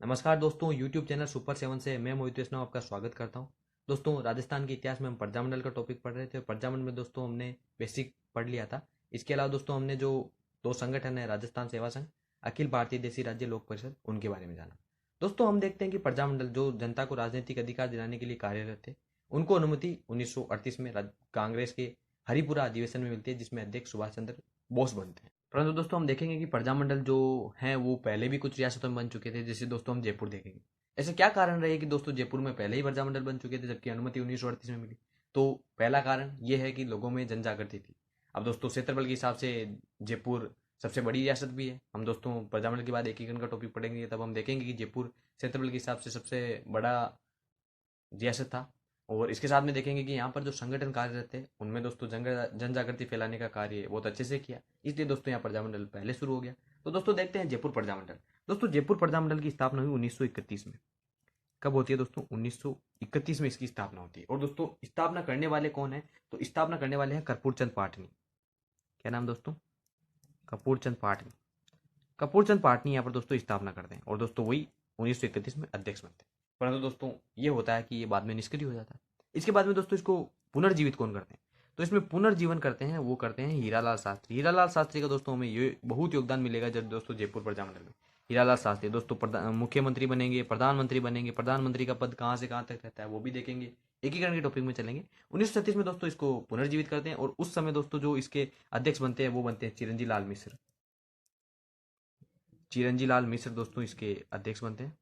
नमस्कार दोस्तों, YouTube channel super 7 से मैं मोहित वैष्णव आपका स्वागत करता हूं। दोस्तों, राजस्थान के इतिहास में हम प्रजामंडल का टॉपिक पढ़ रहे थे और प्रजामंडल में दोस्तों हमने बेसिक पढ़ लिया था। इसके अलावा दोस्तों हमने जो दो संगठन है, राजस्थान सेवा संघ, अखिल भारतीय देशी राज्य लोक परिषद, उनके बारे में जाना। दोस्तों, हम देखते हैं कि प्रजामंडल जो जनता को राजनीतिक अधिकार दिलाने के लिए कार्यरत थे, उनको अनुमति 1938 में कांग्रेस के हरिपुरा अधिवेशन में मिलती है, जिसमें अध्यक्ष सुभाष चंद्र बोस बनते हैं। परंतु दोस्तों हम देखेंगे कि प्रजामंडल जो हैं वो पहले भी कुछ रियासतों में बन चुके थे, जैसे दोस्तों हम जयपुर देखेंगे। ऐसे क्या कारण रहे कि दोस्तों जयपुर में पहले ही प्रजामंडल बन चुके थे जबकि अनुमति 1938 में मिली? तो पहला कारण ये है कि लोगों में जन जागृति थी। अब दोस्तों क्षेत्रफल के हिसाब से जयपुर सबसे बड़ी रियासत भी है। हम दोस्तों प्रजामंडल के बाद एकीकरण का टॉपिक पढ़ेंगे, तब हम देखेंगे कि जयपुर क्षेत्रफल के हिसाब से सबसे बड़ा रियासत था। और इसके साथ में देखेंगे कि यहाँ पर जो संगठन कार्यरत थे उनमें दोस्तों जन जागृति फैलाने का कार्य बहुत अच्छे से किया, इसलिए दोस्तों यहाँ प्रजामंडल पहले शुरू हो गया। तो दोस्तों देखते हैं जयपुर प्रजामंडल। दोस्तों जयपुर प्रजामंडल की स्थापना हुई 1931 में। कब होती है दोस्तों? 1931 में इसकी स्थापना होती है। और दोस्तों स्थापना करने वाले कौन है? तो स्थापना करने वाले हैं कर्पूर चंद पाटनी। क्या नाम दोस्तों? कपूर चंद पाटनी। कपूर चंद पाटनी यहाँ पर दोस्तों स्थापना करते हैं और दोस्तों वही 1931 में अध्यक्ष बनते हैं। परंतु दोस्तों ये होता है कि ये बाद में निष्क्रिय हो जाता है। इसके बाद में दोस्तों इसको पुनर्जीवित कौन करते हैं? तो इसमें पुनर्जीवन करते हैं, वो करते हैं हीरालाल शास्त्री। हीरालाल शास्त्री का दोस्तों हमें ये बहुत योगदान मिलेगा जब दोस्तों जयपुर प्रजामंडल में हीरालाल शास्त्री दोस्तों मुख्यमंत्री बनेंगे, प्रधानमंत्री बनेंगे। प्रधानमंत्री का पद कहाँ से कहाँ तक रहता है वो भी देखेंगे, एकीकरण के टॉपिक में चलेंगे। 1936 में दोस्तों इसको पुनर्जीवित करते हैं और उस समय दोस्तों जो इसके अध्यक्ष बनते हैं वो बनते हैं चिरंजी लाल मिश्र। चिरंजी लाल मिश्र दोस्तों इसके अध्यक्ष बनते हैं।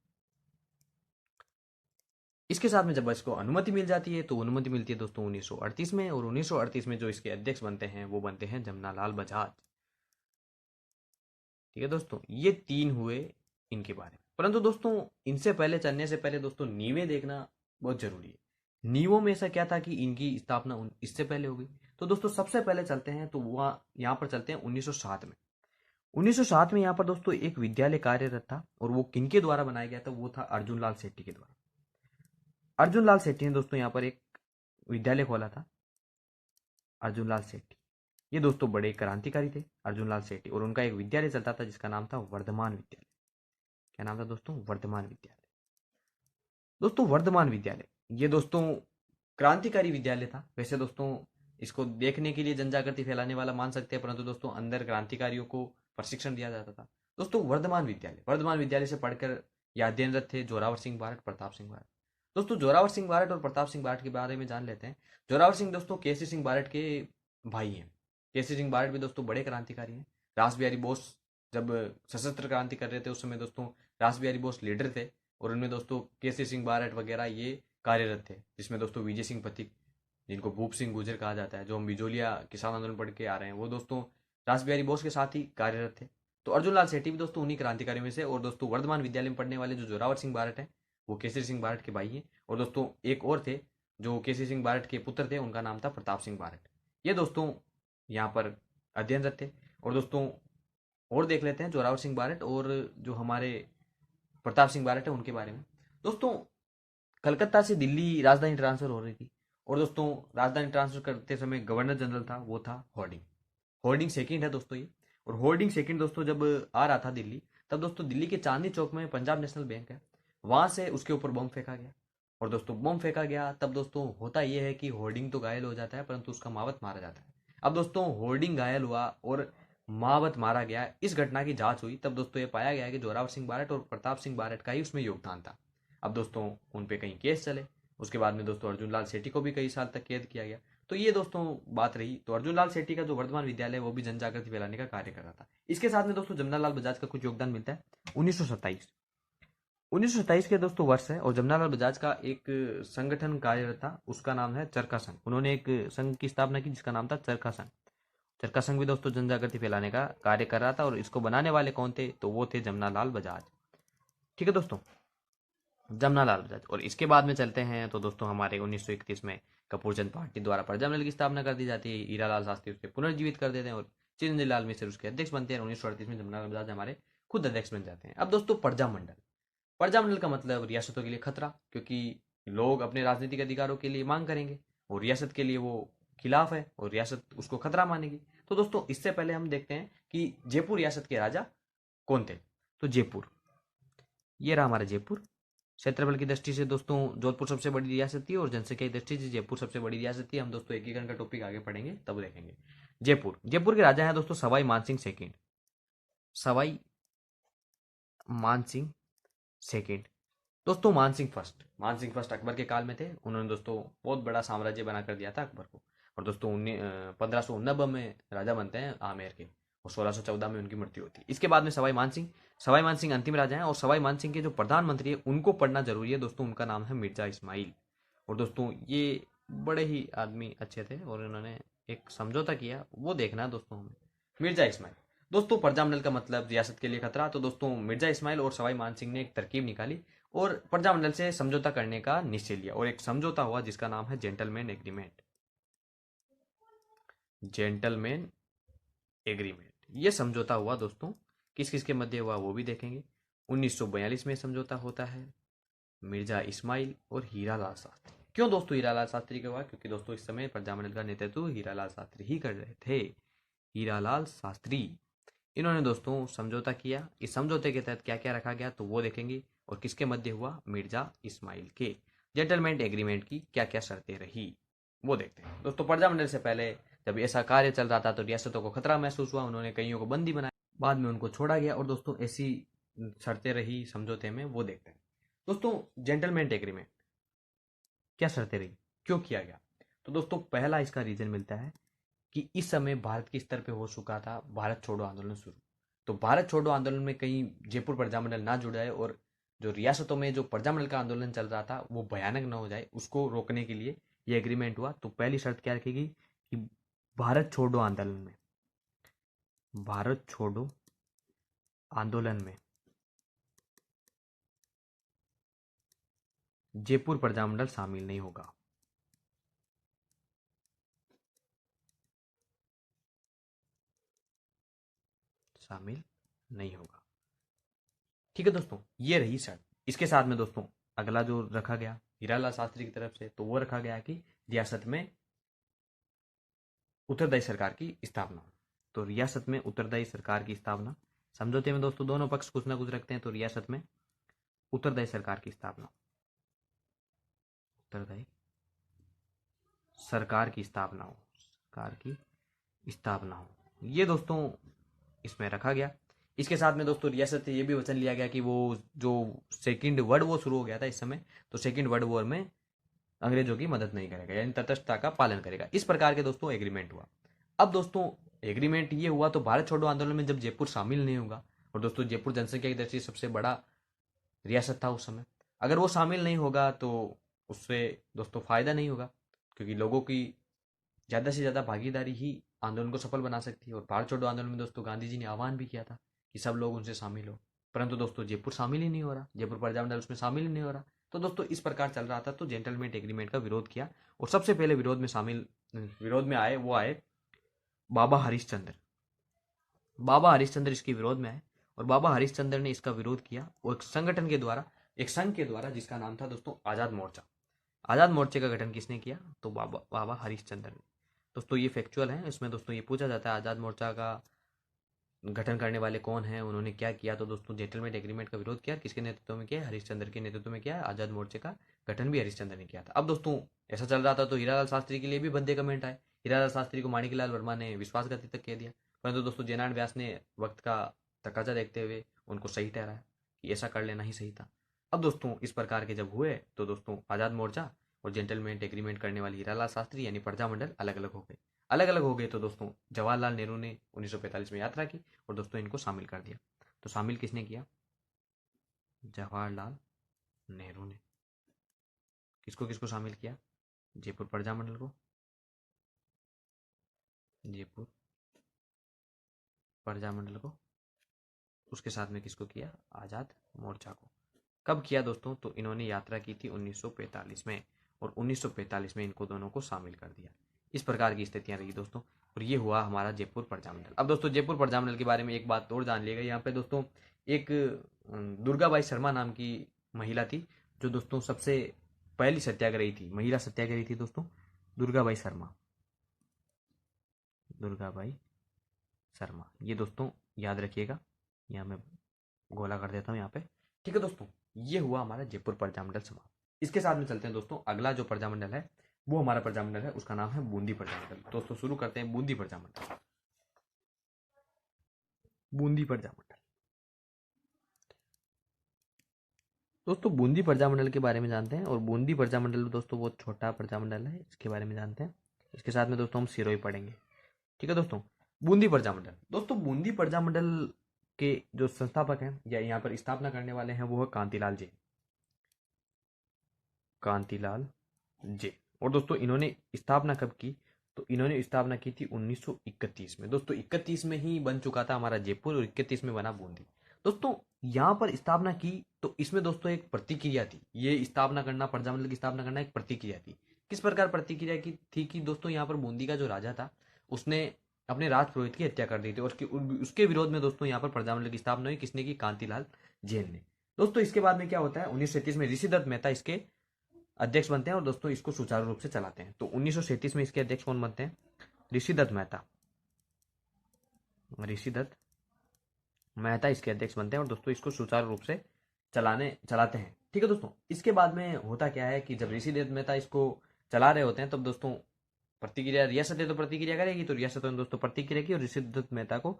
इसके साथ में जब इसको अनुमति मिल जाती है तो अनुमति मिलती है दोस्तों 1938 में, और 1938 में जो इसके अध्यक्ष बनते हैं वो बनते हैं जमनालाल बजाज। ठीक है दोस्तों, ये तीन हुए इनके बारे में। परंतु दोस्तों इनसे पहले चलने से पहले दोस्तों नींवें देखना बहुत जरूरी है। नींवों में ऐसा क्या था कि इनकी स्थापना इससे पहले हो गई। तो दोस्तों सबसे पहले चलते हैं तो वहाँ यहाँ पर चलते हैं 1907 में। 1907 में यहाँ पर दोस्तों एक विद्यालय कार्यरत था और वो किनके द्वारा बनाया गया था? वो था अर्जुन लाल सेठी के द्वारा। अर्जुन लाल सेठी ने दोस्तों यहाँ पर एक विद्यालय खोला था, अर्जुन लाल सेठी। ये दोस्तों बड़े क्रांतिकारी थे अर्जुन लाल सेठी, और उनका एक विद्यालय चलता था जिसका नाम था वर्धमान विद्यालय। क्या नाम था दोस्तों? वर्धमान विद्यालय। दोस्तों वर्धमान विद्यालय ये दोस्तों क्रांतिकारी विद्यालय था। वैसे दोस्तों इसको देखने के लिए जनजागृति फैलाने वाला मान सकते हैं, परंतु दोस्तों अंदर क्रांतिकारियों को प्रशिक्षण दिया जाता था। दोस्तों वर्धमान विद्यालय से पढ़कर ये अध्ययनरत थे जोरावर सिंह बारट, प्रताप सिंह बारट। दोस्तों जोरावर सिंह बारट और प्रताप सिंह बारट के बारे में जान लेते हैं। जोरावर सिंह दोस्तों केसी सिंह बारट के भाई हैं। केसी सिंह बारट भी दोस्तों बड़े क्रांतिकारी हैं। रास बिहारी बोस जब सशस्त्र क्रांति कर रहे थे उस समय दोस्तों रास बिहारी बोस लीडर थे, और उनमें दोस्तों केसी सिंह बारट वगैरह ये कार्यरत थे, जिसमें दोस्तों विजय सिंह पथिक, जिनको भूप सिंह गुजर कहा जाता है, जो हम बिजोलिया किसान आंदोलन पढ़ के आ रहे हैं, वो दोस्तों रास बिहारी बोस के साथ ही कार्यरत थे। तो अर्जुन लाल सेठी भी दोस्तों उन्हीं क्रांतिकारियों में से। और दोस्तों वर्धमान विद्यालय में पढ़ने वाले जो जोरावर सिंह बारट है वो केसरी सिंह बारट के भाई हैं। और दोस्तों एक और थे जो केसरी सिंह बारट के पुत्र थे, उनका नाम था प्रताप सिंह बारट। ये दोस्तों यहाँ पर अध्ययनरत थे। और दोस्तों और देख लेते हैं जोरावर सिंह बारट और जो हमारे प्रताप सिंह बारट है उनके बारे में। दोस्तों कलकत्ता से दिल्ली राजधानी ट्रांसफर हो रही थी, और दोस्तों राजधानी ट्रांसफर करते समय गवर्नर जनरल था, वो था होर्डिंग। होर्डिंग सेकंड है दोस्तों ये। और होर्डिंग सेकंड दोस्तों जब आ रहा था दिल्ली, तब दोस्तों दिल्ली के चांदनी चौक में पंजाब नेशनल बैंक है, वहां से उसके ऊपर बम फेंका गया। और दोस्तों बम फेंका गया तब दोस्तों होता यह है कि होर्डिंग तो घायल हो जाता है परंतु उसका मावत मारा जाता है। अब दोस्तों होर्डिंग घायल हुआ और मावत मारा गया, इस घटना की जांच हुई, तब दोस्तों ये पाया गया कि जोरावर सिंह बारट और प्रताप सिंह बारट का ही उसमें योगदान था। अब दोस्तों उन पे कई केस चले, उसके बाद में दोस्तों अर्जुन लाल सेठी को भी कई साल तक कैद किया गया। तो ये दोस्तों बात रही। तो अर्जुन लाल सेठी का जो वर्धमान विद्यालय है वो भी जन जागृति फैलाने का कार्य कर रहा था। इसके साथ में दोस्तों जमनालाल बजाज का कुछ योगदान मिलता है। 1927 1927 के दोस्तों वर्ष है, और जमनालाल बजाज का एक संगठन कार्यरत था, उसका नाम है चरखा संघ। उन्होंने एक संघ की स्थापना की जिसका नाम था चरखा संघ। चरखा संघ भी दोस्तों जन जागृति फैलाने का कार्य कर रहा था, और इसको बनाने वाले कौन थे? तो वो थे जमनालाल बजाज। ठीक है दोस्तों, जमनालाल बजाज। और इसके बाद में चलते हैं तो दोस्तों हमारे 1931 में कपूरचंद पार्टी द्वारा प्रजामंडल की स्थापना कर दी जाती है। हीरालाल शास्त्री उसके पुनर्जीवित कर देते हैं और चिरंजीवी लाल मिश्र उसके अध्यक्ष बनते हैं। 1938 में जमनालाल बजाज हमारे खुद अध्यक्ष बन जाते हैं। अब दोस्तों प्रजामंडल, प्रजामंडल का मतलब रियासतों के लिए खतरा, क्योंकि लोग अपने राजनीतिक अधिकारों के लिए मांग करेंगे और रियासत के लिए वो खिलाफ है और रियासत उसको खतरा मानेगी। तो दोस्तों इससे पहले हम देखते हैं कि जयपुर रियासत के राजा कौन थे। तो जयपुर ये रहा हमारा जयपुर। क्षेत्रफल की दृष्टि से दोस्तों जोधपुर सबसे बड़ी रियासत थी, और जनसंख्या की दृष्टि से जयपुर सबसे बड़ी रियासत थी। हम दोस्तों एकीकरण का टॉपिक आगे पढ़ेंगे तब देखेंगे। जयपुर, जयपुर के राजा हैं दोस्तों सवाई मानसिंह सेकंड। सवाई मानसिंह सेकंड। दोस्तों मानसिंह फर्स्ट अकबर के काल में थे। उन्होंने दोस्तों बहुत बड़ा साम्राज्य बना कर दिया था अकबर को। और दोस्तों 1589 में राजा बनते हैं आमेर के, और 1614 में उनकी मृत्यु होती है। इसके बाद में सवाई मानसिंह अंतिम राजा हैं। और सवाई मानसिंह के जो प्रधानमंत्री है उनको पढ़ना जरूरी है दोस्तों, उनका नाम है मिर्जा इस्माइल। और दोस्तों ये बड़े ही आदमी अच्छे थे, और इन्होंने एक समझौता किया, वो देखना है दोस्तों हमें। मिर्जा इस्माइल। दोस्तों प्रजामंडल का मतलब रियासत के लिए खतरा। तो दोस्तों मिर्जा इस्माइल और सवाई मानसिंह ने एक तरकीब निकाली और प्रजामंडल से समझौता करने का निश्चय लिया, और एक समझौता हुआ जिसका नाम है जेंटलमैन एग्रीमेंट। जेंटलमैन एग्रीमेंट, ये समझौता हुआ दोस्तों किस किस के मध्य हुआ वो भी देखेंगे। 1942 में समझौता होता है। मिर्जा इस्माइल और हीरालाल शास्त्री। क्यों दोस्तों हीरालाल शास्त्री का हुआ? क्योंकि दोस्तों इस समय प्रजामंडल का नेतृत्व हीरालाल शास्त्री ही कर रहे थे। हीरालाल शास्त्री, इन्होंने दोस्तों समझौता किया। इस समझौते के तहत क्या क्या रखा गया तो वो देखेंगे, और किसके मध्य हुआ? मिर्जा इस्माइल के। जेंटलमैन एग्रीमेंट की क्या क्या शर्तें रही वो देखते हैं। दोस्तों प्रजामंडल से पहले जब ऐसा कार्य चल रहा था तो रियासतों को खतरा महसूस हुआ, उन्होंने कईयों को बंदी बनाया, बाद में उनको छोड़ा गया। और दोस्तों ऐसी शर्तें रही समझौते में वो देखते हैं। दोस्तों जेंटलमैन एग्रीमेंट क्या शर्तें रही, क्यों किया गया? तो दोस्तों पहला इसका रीजन मिलता है कि इस समय भारत के स्तर पे हो चुका था भारत छोड़ो आंदोलन शुरू। तो भारत छोड़ो आंदोलन में कहीं जयपुर प्रजामंडल ना जुड़ जाए, और जो रियासतों में जो प्रजामंडल का आंदोलन चल रहा था वो भयानक ना हो जाए, उसको रोकने के लिए ये एग्रीमेंट हुआ। तो पहली शर्त क्या रखेगी कि भारत छोड़ो आंदोलन में, भारत छोड़ो आंदोलन में जयपुर प्रजामंडल शामिल नहीं होगा। शामिल नहीं होगा। ठीक है दोस्तों, ये रही शर्त। इसके साथ में दोस्तों अगला जो रखा गया हीरालाल शास्त्री की तरफ से, तो वो रखा गया कि रियासत में उत्तरदायी सरकार की स्थापना। तो रियासत में उत्तरदायी सरकार की स्थापना। समझौते में दोस्तों दोनों पक्ष कुछ ना कुछ रखते हैं, तो रियासत में उत्तरदायी सरकार की स्थापना, उत्तरदायी सरकार की स्थापना हो, सरकार की स्थापना हो, ये दोस्तों इसमें रखा गया। इसके साथ में दोस्तों रियासत से ये भी वचन लिया गया कि वो जो सेकेंड वर्ल्ड वॉर शुरू हो गया था इस समय, तो सेकेंड वर्ल्ड वॉर में अंग्रेजों की मदद नहीं करेगा, यानी तटस्थता का पालन करेगा। इस प्रकार के दोस्तों एग्रीमेंट हुआ। अब दोस्तों एग्रीमेंट ये हुआ तो भारत छोड़ो आंदोलन में जब जयपुर शामिल नहीं होगा, और दोस्तों जयपुर जनसंख्या की दृष्टि से सबसे बड़ा रियासत था उस समय, अगर वो शामिल नहीं होगा तो उससे दोस्तों फायदा नहीं होगा, क्योंकि लोगों की ज़्यादा से ज़्यादा भागीदारी ही आंदोलन को सफल बना सकती है। और भारत छोड़ो आंदोलन में दोस्तों गांधी जी ने आह्वान भी किया था कि सब लोग उनसे शामिल हो, परंतु दोस्तों जयपुर शामिल ही नहीं हो रहा, जयपुर प्रजामंडल उसमें शामिल ही नहीं हो रहा। तो दोस्तों इस प्रकार चल रहा था, तो जेंटलमैन एग्रीमेंट का विरोध किया। और सबसे पहले विरोध में आए वो आए बाबा हरिश्चंद्र। बाबा हरिश्चंद्र इसके विरोध में आए, और बाबा हरिश्चंद्र ने इसका विरोध किया, और एक संगठन के द्वारा, एक संघ के द्वारा, जिसका नाम था दोस्तों आज़ाद मोर्चा। आज़ाद मोर्चे का गठन किसने किया? तो बाबा हरिश्चंद्र ने। दोस्तों ये फैक्चुअल है, इसमें दोस्तों ये पूछा जाता है आज़ाद मोर्चा का गठन करने वाले कौन हैं, उन्होंने क्या किया? तो दोस्तों जेंटलमैन एग्रीमेंट का विरोध किया, किसके नेतृत्व में किया? हरिश्चंद्र के नेतृत्व में किया। आज़ाद मोर्चे का गठन भी हरिश्चंद्र ने किया था। अब दोस्तों ऐसा चल रहा था तो हीरालाल शास्त्री के लिए भी भद्दे कमेंट आए। हीरालाल शास्त्री को माणिकलाल वर्मा ने विश्वासघाती तक कह दिया, परंतु दोस्तों जेनारायण व्यास ने वक्त का तकाजा देखते हुए उनको सही ठहराया कि ऐसा कर लेना ही सही था। अब दोस्तों इस प्रकार के जब हुए तो दोस्तों आज़ाद मोर्चा और जेंटलमैन एग्रीमेंट करने वाले हीरालाल शास्त्री यानी प्रजामंडल अलग अलग हो गए। अलग अलग हो गए तो दोस्तों जवाहरलाल नेहरू ने 1945 में यात्रा की और दोस्तों इनको शामिल कर दिया। तो शामिल किसने किया? जवाहरलाल नेहरू ने। किसको किसको शामिल किया? जयपुर प्रजामंडल को, जयपुर प्रजामंडल को, उसके साथ में किसको किया? आज़ाद मोर्चा को। कब किया दोस्तों? तो इन्होंने यात्रा की थी 1945 में, और 1945 में इनको दोनों को शामिल कर दिया। इस प्रकार की स्थितियां रही दोस्तों, और ये हुआ हमारा जयपुर प्रजामंडल। अब दोस्तों जयपुर प्रजामंडल के बारे में एक बात और जान लिएगा यहाँ पे दोस्तों, एक दुर्गाबाई शर्मा नाम की महिला थी, जो दोस्तों सबसे पहली सत्याग्रही थी, महिला सत्याग्रही थी दोस्तों, दुर्गाबाई शर्मा। दुर्गाबाई शर्मा, ये दोस्तों याद रखिएगा। यहाँ मैं गोला कर देता हूँ यहाँ पे। ठीक है दोस्तों, ये हुआ हमारा जयपुर प्रजामंडल समाप्त। इसके साथ में चलते हैं दोस्तों, अगला जो प्रजामंडल है वो हमारा प्रजामंडल है, उसका नाम है बूंदी प्रजामंडल। दोस्तों शुरू करते हैं बूंदी प्रजामंडल। बूंदी प्रजामंडल, दोस्तों बूंदी प्रजामंडल के बारे में जानते हैं। और बूंदी प्रजामंडल दोस्तों बहुत छोटा प्रजामंडल है, इसके बारे में जानते हैं। इसके साथ में दोस्तों हम सिरोही पढ़ेंगे। ठीक है दोस्तों, बूंदी प्रजामंडल। दोस्तों बूंदी प्रजामंडल के जो संस्थापक हैं या यहाँ पर स्थापना करने वाले हैं वो है कांतिलाल जैन। कांतिलाल जैन। और दोस्तों इन्होंने स्थापना कब की? तो इन्होंने स्थापना की थी 1931 में। दोस्तों 31 में ही बन चुका था हमारा जयपुर और 31 में बना बूंदी। दोस्तों यहाँ पर स्थापना की तो इसमें दोस्तों एक प्रतिक्रिया थी। ये स्थापना करना, प्रजामंडल की स्थापना करना एक प्रतिक्रिया थी। किस प्रकार प्रतिक्रिया की थी कि दोस्तों यहाँ पर बूंदी का जो राजा था उसने अपने राजपुरोहित की हत्या कर दी थी और उसके विरोध में दोस्तों यहाँ पर प्रजामंडल की स्थापना हुई। किसने की? कांतिलाल जैन ने। दोस्तों इसके बाद में क्या होता है, 1937 में ऋषिदत्त मेहता इसके अध्यक्ष बनते हैं और दोस्तों इसको सुचारू रूप से चलाते हैं। तो 1937 में इसके अध्यक्ष कौन बनते हैं? ऋषिदत्त मेहता। ऋषिदत्त मेहता इसके अध्यक्ष बनते हैं और दोस्तों इसको सुचारू रूप से चलाते हैं। ठीक है दोस्तों, इसके बाद में होता क्या है कि जब ऋषिदत्त मेहता इसको चला रहे होते हैं तब दोस्तों प्रतिक्रिया, रियासत है तो प्रतिक्रिया करेगी, तो रियासतों ने दोस्तों प्रतिक्रिया की और ऋषिदत्त मेहता को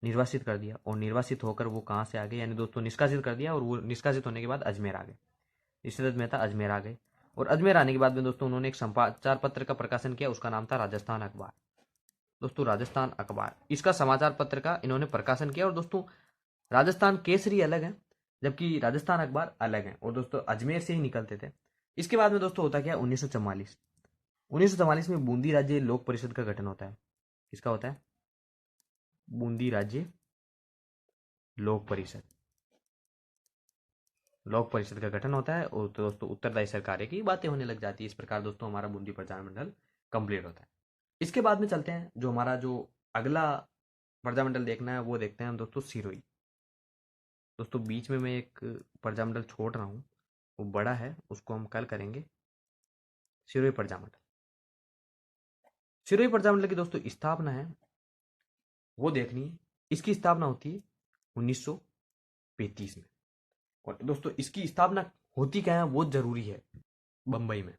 निर्वासित कर दिया। और निर्वासित होकर वो कहाँ से आ गए, यानी दोस्तों निष्कासित कर दिया। और वो निष्कासित होने के बाद अजमेर आ गए। ऋषिदत्त मेहता अजमेर आ गए और अजमेर आने के बाद में दोस्तों उन्होंने एक समाचार पत्र का प्रकाशन किया, उसका नाम था राजस्थान अखबार। दोस्तों राजस्थान अखबार, इसका समाचार पत्र का इन्होंने प्रकाशन किया। और दोस्तों राजस्थान केसरी अलग है जबकि राजस्थान अखबार अलग है और दोस्तों अजमेर से ही निकलते थे। इसके बाद में दोस्तों होता क्या, 1944 में बूंदी राज्य लोक परिषद का गठन होता है। किसका होता है? बूंदी राज्य लोक परिषद। लोक परिषद का गठन होता है और तो दोस्तों उत्तरदायी सरकारें की बातें होने लग जाती है। इस प्रकार दोस्तों हमारा बूंदी प्रजामंडल कंप्लीट होता है। इसके बाद में चलते हैं, जो हमारा जो अगला प्रजामंडल देखना है वो देखते हैं हम दोस्तों सिरोही। दोस्तों बीच में मैं एक प्रजामंडल छोड़ रहा हूँ, वो बड़ा है, उसको हम कल करेंगे। सिरोही प्रजामंडल। सिरोही प्रजामंडल की दोस्तों स्थापना है वो देखनी है। इसकी स्थापना होती है 1935 में। और दोस्तों इसकी स्थापना होती क्या है वो जरूरी है, बंबई में।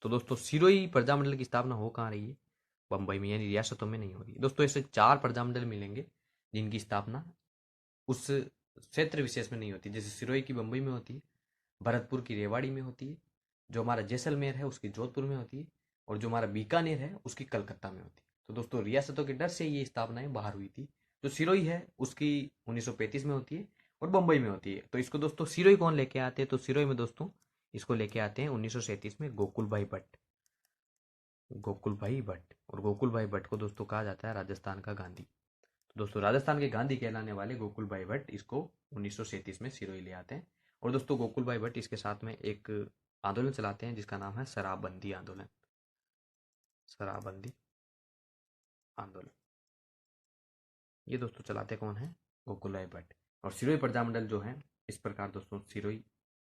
तो दोस्तों सिरोही प्रजामंडल की स्थापना हो कहाँ रही है? बंबई में, यानी रियासतों में नहीं हो रही। दोस्तों ऐसे 4 प्रजामंडल मिलेंगे जिनकी स्थापना उस क्षेत्र विशेष में नहीं होती। जैसे सिरोही की बंबई में होती है, भरतपुर की रेवाड़ी में होती है, जो हमारा जैसलमेर है उसकी जोधपुर में होती है, और जो हमारा बीकानेर है उसकी कलकत्ता में होती है। तो दोस्तों रियासतों के डर से ये स्थापनाएं बाहर हुई थी। जो सिरोही है उसकी 1935 में होती है और बंबई में होती है। तो इसको दोस्तों सिरोही कौन लेके आते हैं? तो सिरोही में दोस्तों इसको लेके आते हैं 1937 में गोकुल भाई भट्ट। गोकुल भाई भट्ट, और गोकुल भाई भट्ट को दोस्तों कहा जाता है राजस्थान का गांधी। तो दोस्तों राजस्थान के गांधी कहलाने वाले गोकुल भाई भट्ट इसको 1937 में सिरोही ले आते हैं। और दोस्तों गोकुल भाई भट्ट इसके साथ में एक आंदोलन चलाते हैं जिसका नाम है शराबबंदी आंदोलन। शराबबंदी आंदोलन ये दोस्तों चलाते कौन है? गोकुल भाई भट्ट। और सिरोही प्रजामंडल जो है, इस प्रकार दोस्तों सिरोही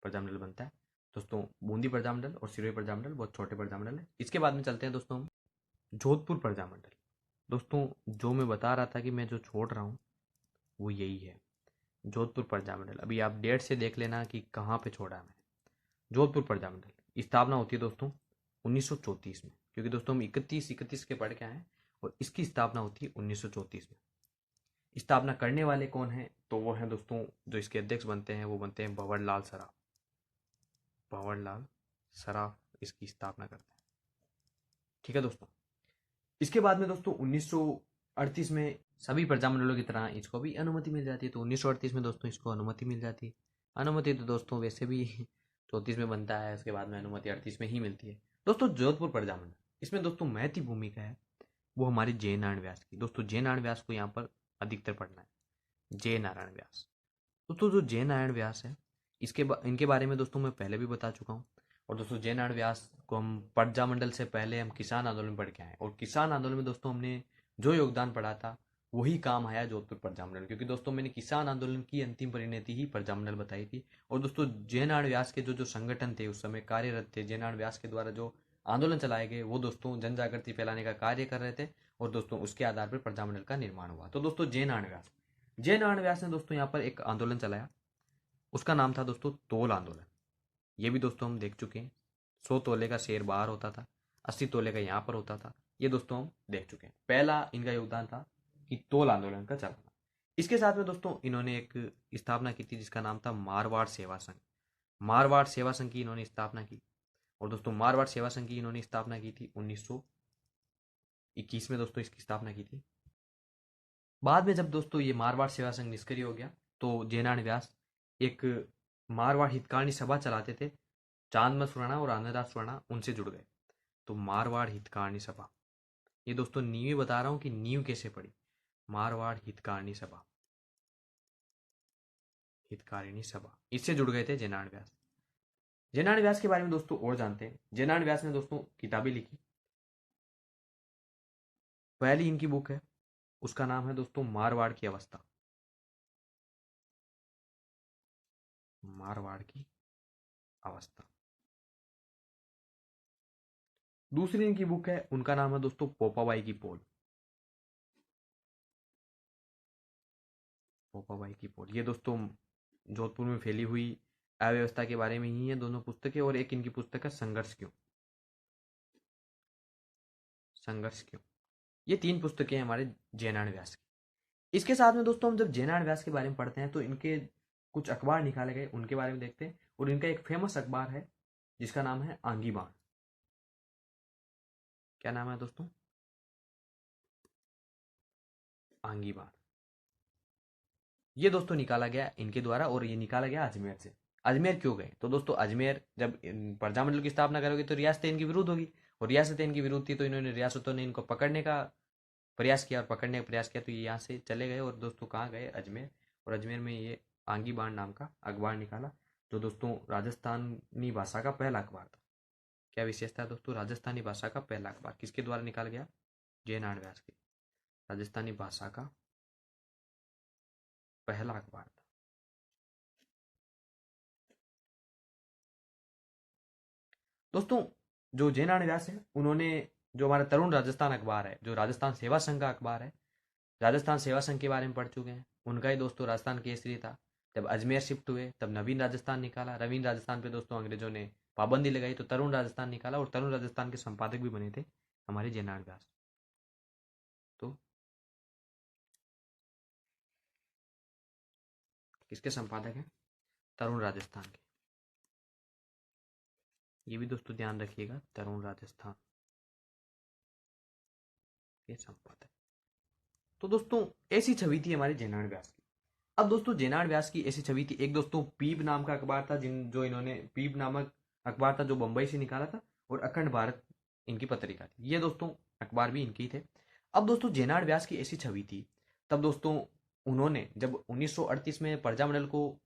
प्रजामंडल बनता है। दोस्तों बूंदी प्रजामंडल और सिरोही प्रजामंडल बहुत छोटे प्रजामंडल है। इसके बाद में चलते हैं दोस्तों हम जोधपुर प्रजामंडल। दोस्तों जो मैं बता रहा था कि मैं जो छोड़ रहा हूँ वो यही है, जोधपुर प्रजामंडल। अभी आप डेट से देख लेना कि कहाँ पे छोड़ा है मैंने। जोधपुर प्रजामंडल स्थापना होती है दोस्तों 1934 में, क्योंकि दोस्तों हम 31 के पढ़ के आए हैं। और इसकी स्थापना होती है 1934 में। स्थापना करने वाले कौन है? तो वो है दोस्तों, जो इसके अध्यक्ष बनते हैं वो बनते हैं भंवरलाल सराफ। भंवरलाल सराफ इसकी स्थापना करते हैं। ठीक है दोस्तों, इसके बाद में दोस्तों 1938 में सभी प्रजामंडलों की तरह इसको भी अनुमति मिल जाती है। तो 1938 में दोस्तों इसको अनुमति मिल जाती है। अनुमति तो दोस्तों वैसे भी 34 में बनता है, उसके बाद में अनुमति 38 में ही मिलती है। दोस्तों जोधपुर प्रजामंडल, इसमें दोस्तों महती भूमिका है वो हमारी जय नारायण व्यास की। दोस्तों जय नारायण व्यास को यहाँ पर अधिकतर पढ़ना है, जय नारायण व्यास। दोस्तों जो जय नारायण व्यास है इनके बारे में दोस्तों मैं पहले भी बता चुका हूँ। और दोस्तों जय नारायण व्यास को हम प्रजामंडल से पहले हम किसान आंदोलन पढ़ के आए, और किसान आंदोलन में दोस्तों हमने जो योगदान पढ़ा था वही काम आया जोधपुर प्रजामंडल, क्योंकि दोस्तों मैंने किसान आंदोलन की अंतिम परिणति ही प्रजामंडल बताई थी। और दोस्तों जय नारायण व्यास के जो जो संगठन थे उस समय कार्यरत थे, जय नारायण व्यास के द्वारा जो आंदोलन चलाए गए वो दोस्तों जन जागृति फैलाने का कार्य कर रहे थे। और दोस्तों उसके आधार पर प्रजामंडल का निर्माण हुआ। तो दोस्तों जय नारायण व्यास ने दोस्तों यहाँ पर एक आंदोलन चलाया उसका नाम था दोस्तों तोल आंदोलन। ये भी दोस्तों हम देख चुके हैं। 100 तोले का शेर बाहर होता था, 80 तोले का यहाँ पर होता था। ये दोस्तों हम देख चुके हैं। पहला इनका योगदान था कि तोल आंदोलन का चलाना। इसके साथ में दोस्तों इन्होंने एक स्थापना की थी जिसका नाम था मारवाड़ सेवा संघ। मारवाड़ सेवा संघ की इन्होंने स्थापना की। और दोस्तों मारवाड़ सेवा संघ की इन्होंने स्थापना की थी 1921 में दोस्तों इसकी स्थापना की थी। बाद में जब दोस्तों ये मारवाड़ सेवा संघ निष्क्रिय हो गया तो जेनान व्यास एक मारवाड़ हितकारिणी सभा चलाते थे। चांदमल सुराणा और आनंददास सुराणा उनसे जुड़ गए। तो मारवाड़ हितकारिणी सभा, ये दोस्तों नींव बता रहा हूं कि नींव कैसे पड़ी। मारवाड़ हितकारिणी सभा, हितकारिणी सभा, इससे जुड़ गए थे जेनान व्यास। जेनान व्यास के बारे में दोस्तों और जानते हैं। जेनान व्यास ने दोस्तों किताबें लिखी। पहली इनकी बुक है, उसका नाम है दोस्तों मारवाड़ की अवस्था। मारवाड़ की अवस्था। दूसरी इनकी बुक है, उनका नाम है दोस्तों पोपाबाई की पोल। पोपाबाई की पोल, ये दोस्तों जोधपुर में फैली हुई अव्यवस्था के बारे में ही है दोनों पुस्तकें। और एक इनकी पुस्तक है संघर्ष क्यों। संघर्ष क्यों। ये 3 पुस्तकें हैं हमारे जयनारायण व्यास की। इसके साथ में दोस्तों हम जब जयनारायण व्यास के बारे में पढ़ते हैं तो इनके कुछ अखबार निकाले गए, उनके बारे में देखते हैं। और इनका एक फेमस अखबार है जिसका नाम है आंगी बाण। क्या नाम है दोस्तों? आंगी बाण। ये दोस्तों निकाला गया इनके द्वारा, और ये निकाला गया अजमेर से। अजमेर क्यों गए? तो दोस्तों अजमेर जब प्रजामंडल की स्थापना करोगे तो रियासतें इनकी विरुद्ध होगी, और रियासतें इनकी विरुद्ध थी तो इन्होंने रियासतों ने इनको पकड़ने का प्रयास किया, और पकड़ने का प्रयास किया तो ये यहाँ से चले गए। और दोस्तों कहाँ गए? अजमेर। और अजमेर में ये आंगी बाण नाम का अखबार निकाला, जो दोस्तों राजस्थानी भाषा का पहला अखबार था। क्या विशेषता है दोस्तों? राजस्थानी भाषा का पहला अखबार किसके द्वारा निकाला गया? जयनारायण व्यास के। राजस्थानी भाषा का पहला अखबार था। दोस्तों जो जयनारायण व्यास है उन्होंने जो हमारा तरुण राजस्थान अखबार है, जो राजस्थान सेवा संघ का अखबार है, राजस्थान सेवा संघ के बारे में पढ़ चुके हैं। उनका ही दोस्तों राजस्थान केसरी था। जब अजमेर शिफ्ट हुए तब नवीन राजस्थान निकाला। नवीन राजस्थान पे दोस्तों अंग्रेजों ने पाबंदी लगाई तो तरुण राजस्थान निकाला, और तरुण राजस्थान के संपादक भी बने थे हमारे जयनारायण व्यास। तो किसके संपादक हैं? तरुण राजस्थान के। ये भी दोस्तों ध्यान रखिएगा, तरुण राजस्थान के संपादक। तो दोस्तों ऐसी छवि थी हमारे जयनारायण व्यास की। अब दोस्तों जयनारायण व्यास की ऐसी छवि थी। एक दोस्तों पीप नाम का अखबार था, जिन जो इन्होंने पीप नामक अखबार था जो बंबई से निकाला था। और अखंड भारत इनकी पत्रिका थी। ये दोस्तों अखबार भी इनकी थे। अब दोस्तों जयनारायण व्यास की ऐसी छवि थी। तब दोस्तों उन्होंने जब 1938 में प्रजामंडल को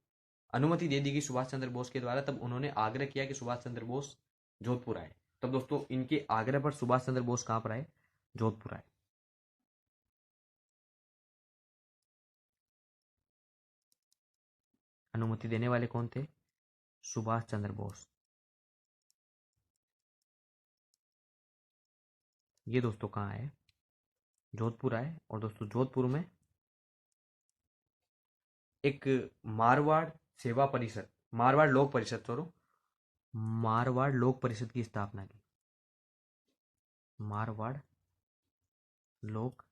अनुमति दे दी गई सुभाष चंद्र बोस के द्वारा, तब उन्होंने आग्रह किया कि सुभाष चंद्र बोस जोधपुर आए। तब दोस्तों इनके आग्रह पर सुभाष चंद्र बोस कहां पर आए? जोधपुर आए। अनुमति देने वाले कौन थे? सुभाष चंद्र बोस। ये दोस्तों कहाँ आए? जोधपुर आए। और दोस्तों जोधपुर में एक मारवाड़ सेवा परिषद, मारवाड़ लोक परिषद, छोड़ो, मारवाड़ लोक परिषद की स्थापना की। मारवाड़ लोक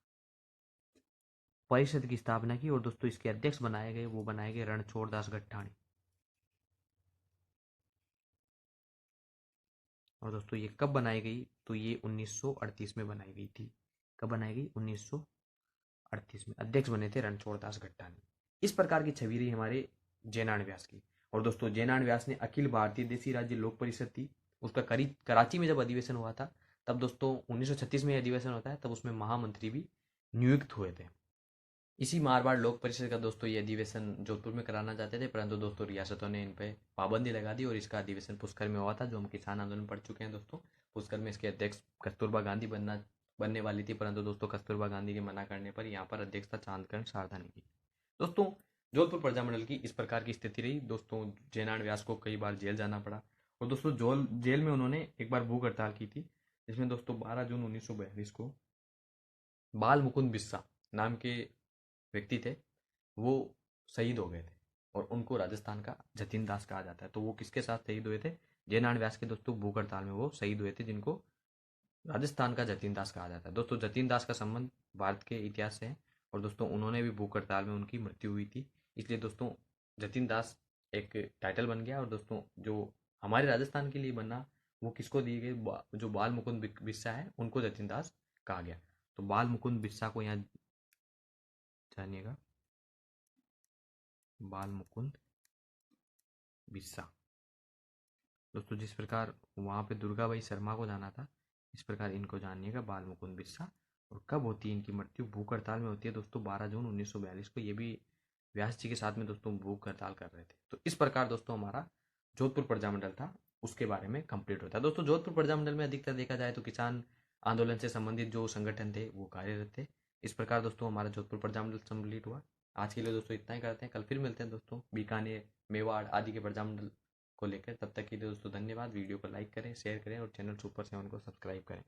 परिषद की स्थापना की। और दोस्तों इसके अध्यक्ष बनाए गए, वो बनाए गए रणछोड़ दास गट्टाणी। और दोस्तों ये कब बनाई गई? तो ये 1938 में बनाई गई थी। कब बनाई गई? 1938 में। अध्यक्ष बने थे रणछोड़ दास गट्टाणी। इस प्रकार की छवि रही हमारे जयनारायण व्यास की। और दोस्तों जयनारायण व्यास ने अखिल भारतीय देसी राज्य लोक परिषद थी, उसका कराची में जब अधिवेशन हुआ था, तब दोस्तों 1936 में अधिवेशन होता है, तब उसमें महामंत्री भी नियुक्त हुए थे। इसी मारवाड़ लोक परिषद का दोस्तों ये अधिवेशन जोधपुर में कराना चाहते थे, परंतु दोस्तों रियासतों ने इन पे पाबंदी लगा दी, और इसका अधिवेशन पुष्कर में हुआ था, जो हम किसान आंदोलन पढ़ चुके हैं दोस्तों। पुष्कर में इसके अध्यक्ष कस्तूरबा गांधी बनने वाली थी, परंतु दोस्तों कस्तूरबा गांधी के मना करने पर यहाँ पर अध्यक्ष था चांदकर्ण सारधानी की। दोस्तों जोधपुर प्रजामंडल की इस प्रकार की स्थिति रही। दोस्तों जयनारायण व्यास को कई बार जेल जाना पड़ा, और दोस्तों जेल में उन्होंने एक बार भूख हड़ताल की थी, जिसमें दोस्तों 12 जून 1942 को बाल मुकुंद बिस्सा नाम के व्यक्ति थे, वो शहीद हो गए थे। और उनको राजस्थान का जतीन दास कहा जाता है। तो वो किसके साथ शहीद हुए थे? जयनारायण व्यास के दोस्तों भूख हड़ताल में वो शहीद हुए थे, जिनको राजस्थान का जतीन दास कहा जाता है। दोस्तों जतीन दास का संबंध भारत के इतिहास से है और दोस्तों उन्होंने भी भूख हड़ताल में उनकी मृत्यु हुई थी, इसलिए दोस्तों जतीन दास एक टाइटल बन गया। और दोस्तों जो हमारे राजस्थान के लिए बना वो किसको दिए गए? जो बाल मुकुंद बिस्सा है उनको जतीन दास कहा गया। तो बाल मुकुंद बिस्सा को यहाँ जानिएगा, बाल मुकुंद बिस्सा। दोस्तों जिस प्रकार वहाँ पे दुर्गाबाई शर्मा को जाना था, इस प्रकार इनको जानिएगा, बाल मुकुंद बिस्सा। और कब होती है इनकी मृत्यु? भूख हड़ताल में होती है दोस्तों 12 जून 1942 को। ये भी व्यास जी के साथ में दोस्तों भूख हड़ताल कर रहे थे। तो इस प्रकार दोस्तों हमारा जोधपुर प्रजामंडल था, उसके बारे में कंप्लीट होता है। दोस्तों जोधपुर प्रजामंडल में अधिकतर देखा जाए तो किसान आंदोलन से संबंधित जो संगठन थे वो कार्यरत थे। इस प्रकार दोस्तों हमारा जोधपुर प्रजामंडल कंप्लीट हुआ। आज के लिए दोस्तों इतना ही करते हैं, कल फिर मिलते हैं दोस्तों बीकानेर, मेवाड़ आदि के प्रजामंडल को लेकर। तब तक के लिए दोस्तों धन्यवाद। वीडियो को लाइक करें, शेयर करें और चैनल सुपर 7 को सब्सक्राइब करें।